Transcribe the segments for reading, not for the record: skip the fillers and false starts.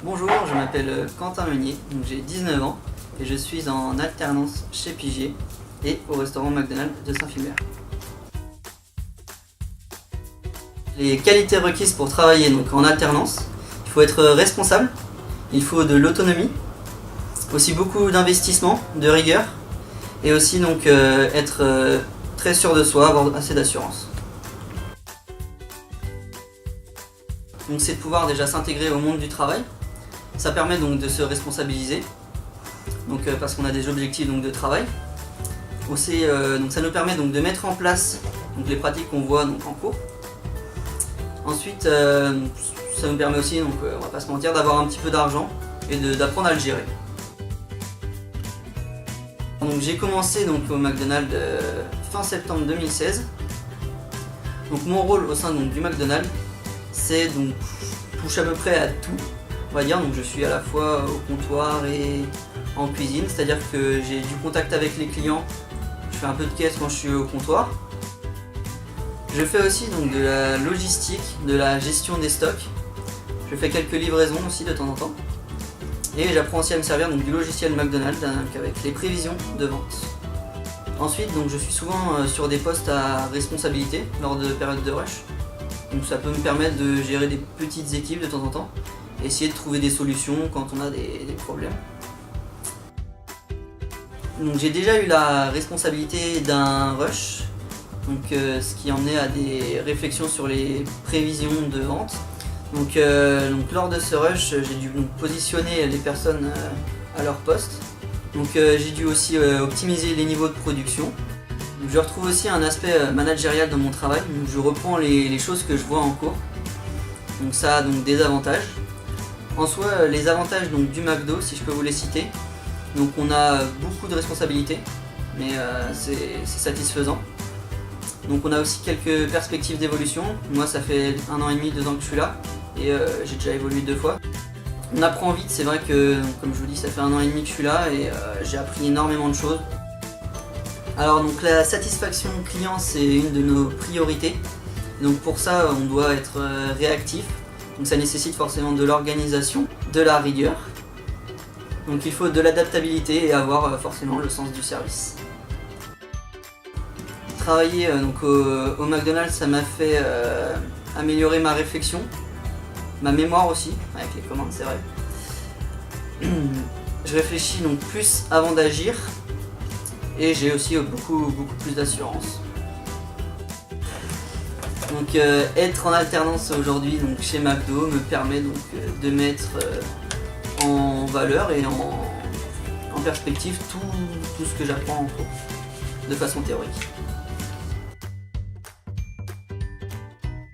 Bonjour, je m'appelle Quentin Meunier, j'ai 19 ans et je suis en alternance chez Pigier et au restaurant McDonald's de Saint-Philbert. Les qualités requises pour travailler donc en alternance, il faut être responsable, il faut de l'autonomie, aussi beaucoup d'investissement, de rigueur et aussi donc être très sûr de soi, avoir assez d'assurance. Donc c'est de pouvoir déjà s'intégrer au monde du travail. Ça permet donc de se responsabiliser, donc, parce qu'on a des objectifs donc, de travail. Aussi, donc ça nous permet donc, de mettre en place donc, les pratiques qu'on voit donc, en cours. Ensuite, ça nous permet aussi, donc, on va pas se mentir, d'avoir un petit peu d'argent et d'apprendre à le gérer. Donc, j'ai commencé donc, au McDonald's fin septembre 2016. Donc, mon rôle au sein donc, du McDonald's, c'est donc touche à peu près à tout, on va dire. Donc, je suis à la fois au comptoir et en cuisine, c'est-à-dire que j'ai du contact avec les clients, je fais un peu de caisse quand je suis au comptoir. Je fais aussi donc de la logistique, de la gestion des stocks. Je fais quelques livraisons aussi de temps en temps. Et j'apprends aussi à me servir donc, du logiciel McDonald's avec les prévisions de vente. Ensuite, donc, je suis souvent sur des postes à responsabilité lors de périodes de rush. Donc ça peut me permettre de gérer des petites équipes de temps en temps, essayer de trouver des solutions quand on a des problèmes. Donc j'ai déjà eu la responsabilité d'un rush, donc, ce qui emmenait à des réflexions sur les prévisions de vente. Donc lors de ce rush, j'ai dû donc, positionner les personnes à leur poste. Donc j'ai dû aussi optimiser les niveaux de production. Donc, je retrouve aussi un aspect managérial dans mon travail. Donc, je reprends les choses que je vois en cours. Donc ça a donc des avantages. En soi, les avantages donc, du McDo, si je peux vous les citer. Donc on a beaucoup de responsabilités, mais c'est satisfaisant. Donc on a aussi quelques perspectives d'évolution. Moi ça fait 1 an et demi, 2 ans que je suis là, et j'ai déjà évolué 2 fois. On apprend vite, c'est vrai que, comme je vous dis, ça fait 1 an et demi que je suis là, et j'ai appris énormément de choses. Alors donc la satisfaction client, c'est une de nos priorités. Donc pour ça, on doit être réactif. Donc ça nécessite forcément de l'organisation, de la rigueur. Donc il faut de l'adaptabilité et avoir forcément le sens du service. Travailler donc, au McDonald's, ça m'a fait améliorer ma réflexion, ma mémoire aussi, avec les commandes, c'est vrai. Je réfléchis donc plus avant d'agir et j'ai aussi beaucoup plus d'assurance. Donc être en alternance aujourd'hui donc, chez McDo me permet donc, de mettre en valeur et en perspective tout ce que j'apprends en cours, de façon théorique.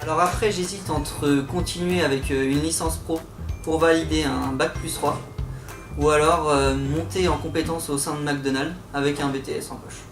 Alors après j'hésite entre continuer avec une licence pro pour valider un bac+3 ou alors monter en compétences au sein de McDonald's avec un BTS en poche.